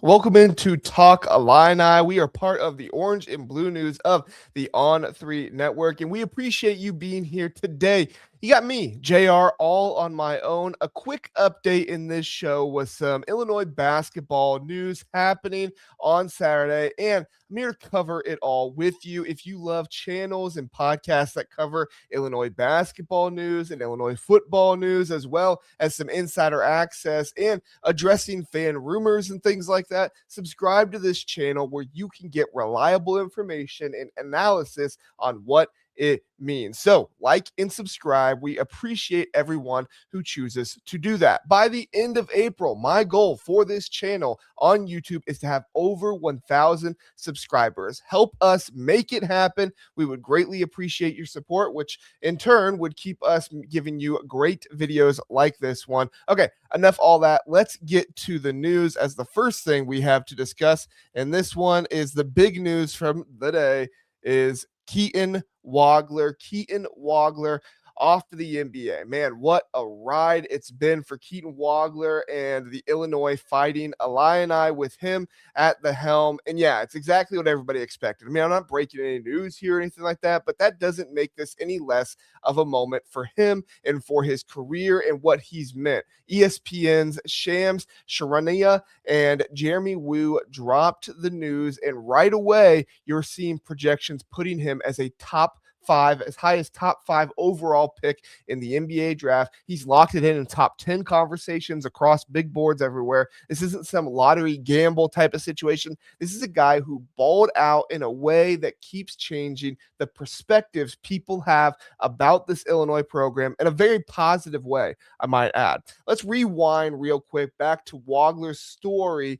Welcome into Talk Illini. We are part of the Orange and Blue News of the On3 Network, and we appreciate you being here today. You got me, JR, all on my own. A quick update in this show was some Illinois basketball news happening on Saturday, and I'm here to cover it all with you. If you love channels and podcasts that cover Illinois basketball news and Illinois football news, as well as some insider access and addressing fan rumors and things like that, subscribe to this channel where you can get reliable information and analysis on what it means. So, like and subscribe. We appreciate everyone who chooses to do that. By the end of April, my goal for this channel on YouTube is to have over 1,000 subscribers. Help us make it happen. We would greatly appreciate your support, which in turn would keep us giving you great videos like this one. Okay, enough all that. Let's get to the news as the first thing we have to discuss. And this one is the big news from the day is Keaton Wagler off to the NBA. Man, what a ride it's been for Keaton Wagler and the Illinois Fighting Illini with him at the helm. And yeah, it's exactly what everybody expected. I mean, I'm not breaking any news here or anything like that, but that doesn't make this any less of a moment for him and for his career and what he's meant. ESPN's Shams Charania and Jeremy Wu dropped the news, and right away, you're seeing projections putting him as a top 5, as high as top 5 overall pick in the NBA draft. He's locked it in top 10 conversations across big boards everywhere. This isn't some lottery gamble type of situation. This is a guy who balled out in a way that keeps changing the perspectives people have about this Illinois program in a very positive way, I might add. Let's rewind real quick back to Wagler's story.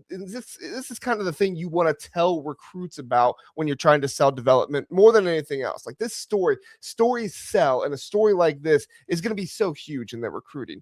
This is kind of the thing you want to tell recruits about when you're trying to sell development more than anything else. Like this stories sell, and a story like this is going to be so huge in their recruiting.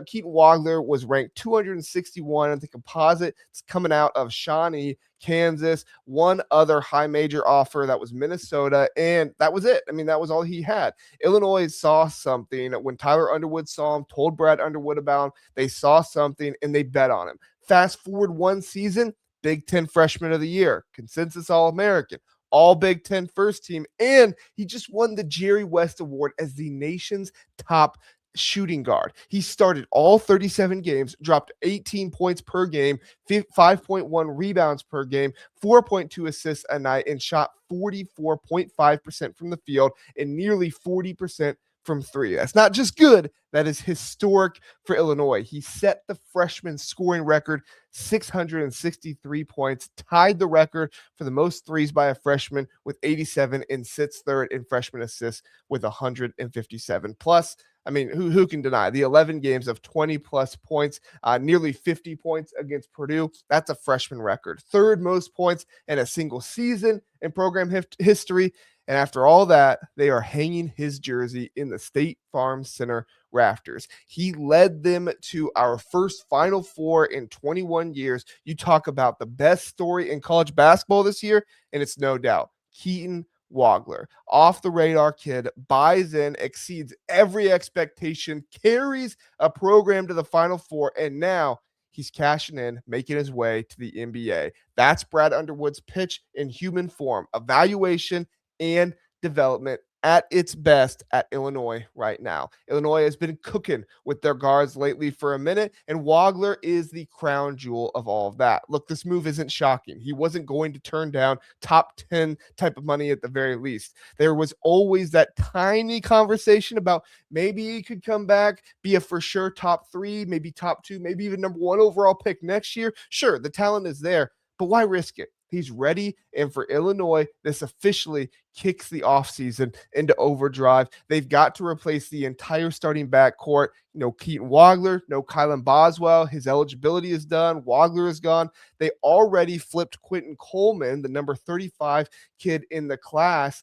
Keaton Wagler was ranked 261 at the composite. It's coming out of Shawnee, Kansas. One other high major offer, that was Minnesota, and that was it. I mean, that was all he had. Illinois saw something when Tyler Underwood saw him, told Brad Underwood about him. They saw something and they bet on him. Fast forward one season, Big Ten Freshman of the Year, consensus All-American, all Big Ten first team, and he just won the Jerry West Award as the nation's top shooting guard. He started all 37 games, dropped 18 points per game, 5.1 rebounds per game, 4.2 assists a night, and shot 44.5% from the field and nearly 40% from three. That's not just good, that is historic for Illinois. He set the freshman scoring record, 663 points, tied the record for the most threes by a freshman with 87, and sits third in freshman assists with 157. Plus, I mean, who can deny the 11 games of 20 plus points, nearly 50 points against Purdue? That's a freshman record. Third most points in a single season in program history. And after all that, they are hanging his jersey in the State Farm Center rafters. He led them to our first Final Four in 21 years. You talk about the best story in college basketball this year, and it's no doubt Keaton Wagler. Off the radar kid, buys in, exceeds every expectation, carries a program to the Final Four, and now he's cashing in, making his way to the NBA. That's Brad Underwood's pitch in human form, evaluation and development at its best at Illinois right now. Illinois has been cooking with their guards lately for a minute, and Wagler is the crown jewel of all of that. Look, this move isn't shocking. He wasn't going to turn down top 10 type of money at the very least. There was always that tiny conversation about maybe he could come back, be a for sure top 3, maybe top 2, maybe even number 1 overall pick next year. Sure, the talent is there, but why risk it? He's ready, and for Illinois, this officially kicks the offseason into overdrive. They've got to replace the entire starting backcourt. No Keaton Wagler, no Kylan Boswell. His eligibility is done. Wagler is gone. They already flipped Quentin Coleman, the number 35 kid in the class,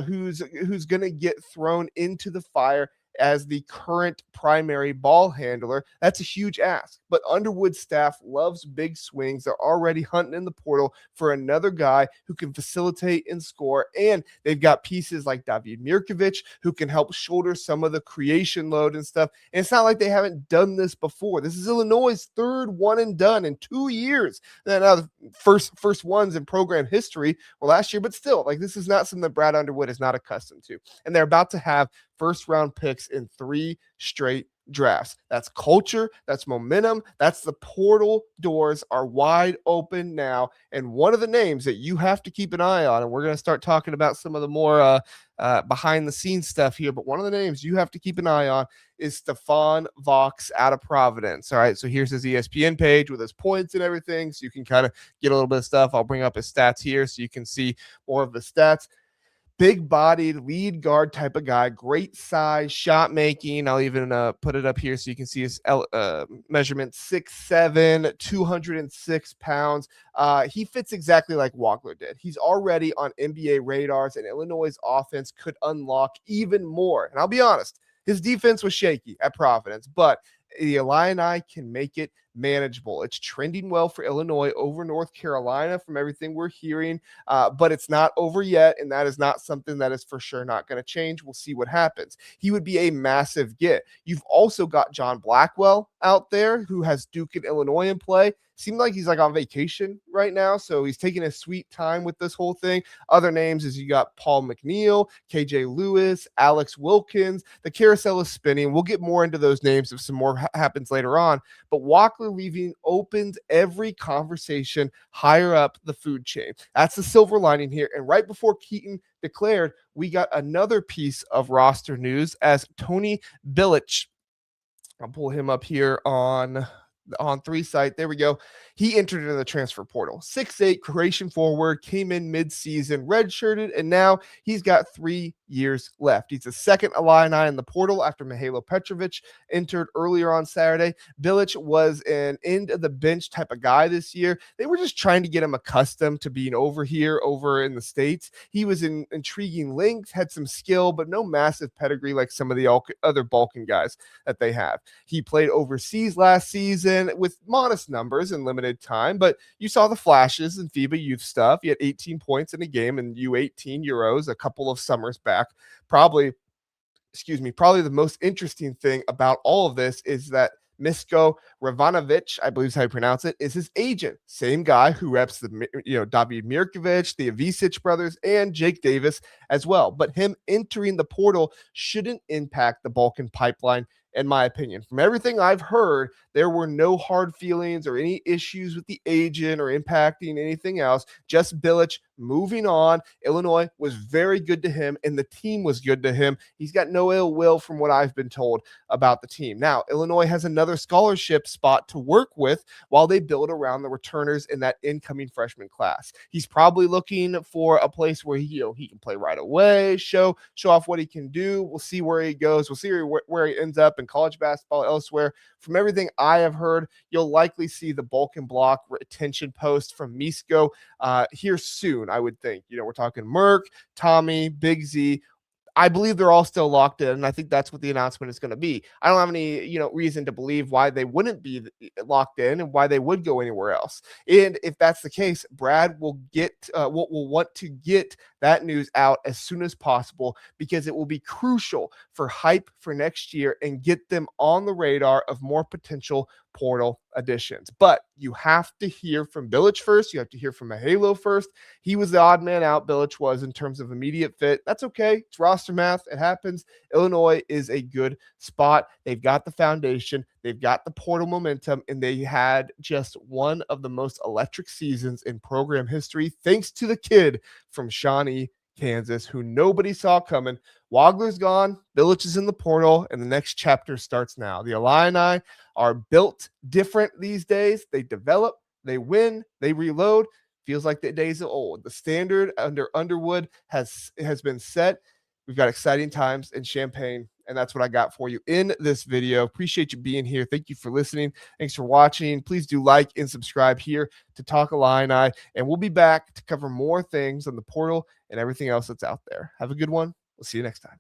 who's going to get thrown into the fire as the current primary ball handler. That's a huge ask. But Underwood's staff loves big swings. They're already hunting in the portal for another guy who can facilitate and score. And they've got pieces like David Mirkovic who can help shoulder some of the creation load and stuff. And it's not like they haven't done this before. This is Illinois' third one and done in 2 years. Now the first ones in program history were last year, but still, like, this is not something that Brad Underwood is not accustomed to. And they're about to have first round picks in 3 straight drafts. That's culture, that's momentum, that's the portal doors are wide open now. And one of the names that you have to keep an eye on, and we're going to start talking about some of the more behind the scenes stuff here, but one of the names you have to keep an eye on is Stefan Vok out of Providence. All right, so here's his ESPN page with his points and everything, so you can kind of get a little bit of stuff. I'll bring up his stats here so you can see more of the stats. Big-bodied lead guard type of guy, great size, shot making. I'll even put it up here so you can see his measurement: 6'7", 206 pounds. He fits exactly like Wagler did. He's already on NBA radars, and Illinois' offense could unlock even more. And I'll be honest, his defense was shaky at Providence, but the Illini can make it manageable. It's trending well for Illinois over North Carolina from everything we're hearing, but it's not over yet, and that is not something that is for sure not going to change. We'll see what happens. He would be a massive get. You've also got John Blackwell out there who has Duke and Illinois in play. Seemed like he's like on vacation right now, so he's taking a sweet time with this whole thing. Other names is you got Paul McNeil, KJ Lewis, Alex Wilkins. The carousel is spinning. We'll get more into those names if some more happens later on. But Wagler leaving opens every conversation higher up the food chain. That's the silver lining here. And right before Keaton declared, we got another piece of roster news as Toni Bilic. I'll pull him up here on 3 site. There we go. He entered into the transfer portal. 6'8", Croatian forward, came in mid-season, redshirted, and now he's got 3 years left. He's the second Illini in the portal after Mihajlo Petrovic entered earlier on Saturday. Bilic was an end-of-the-bench type of guy this year. They were just trying to get him accustomed to being over here, over in the States. He was in intriguing length, had some skill, but no massive pedigree like some of the other Balkan guys that they have. He played overseas last season with modest numbers and limited time, but you saw the flashes in FIBA youth stuff. He had 18 points in a game in U18 Euros a couple of summers back. Probably the most interesting thing about all of this is that Misko Ravanovic, I believe is how you pronounce it, is his agent. Same guy who reps the David Mirkovic, the Avicic brothers, and Jake Davis as well. But him entering the portal shouldn't impact the Balkan pipeline, in my opinion. From everything I've heard, there were no hard feelings or any issues with the agent or impacting anything else. Just Bilic moving on. Illinois was very good to him, and the team was good to him. He's got no ill will from what I've been told about the team. Now, Illinois has another scholarship spot to work with while they build around the returners in that incoming freshman class. He's probably looking for a place where he can play right away, show off what he can do. We'll see where he goes. We'll see where he ends up in college basketball elsewhere. From everything I have heard, you'll likely see the Balkan block retention post from Misko here soon, I would think. We're talking Merck, Tommy, Big Z. I believe they're all still locked in, and I think that's what the announcement is going to be. I don't have any, reason to believe why they wouldn't be locked in and why they would go anywhere else. And if that's the case, Brad will want to get that news out as soon as possible because it will be crucial for hype for next year and get them on the radar of more potential portal additions. But you have to hear from Bilic first. You have to hear from Mihajlo first. He was the odd man out, Bilic was, in terms of immediate fit. That's okay. It's roster math. It happens. Illinois is a good spot. They've got the foundation. They've got the portal momentum, and they had just one of the most electric seasons in program history thanks to the kid from Shawnee, Kansas, who nobody saw coming. Wagler's gone. Bilic is in the portal, and the next chapter starts now. The Illini are built different these days. They develop, they win, they reload. Feels like the days are old. The standard under Underwood has been set. We've got exciting times in Champaign, and that's what I got for you in this video. Appreciate you being here. Thank you for listening. Thanks for watching. Please do like and subscribe here to Talk Illini, and we'll be back to cover more things on the portal and everything else that's out there. Have a good one. We'll see you next time.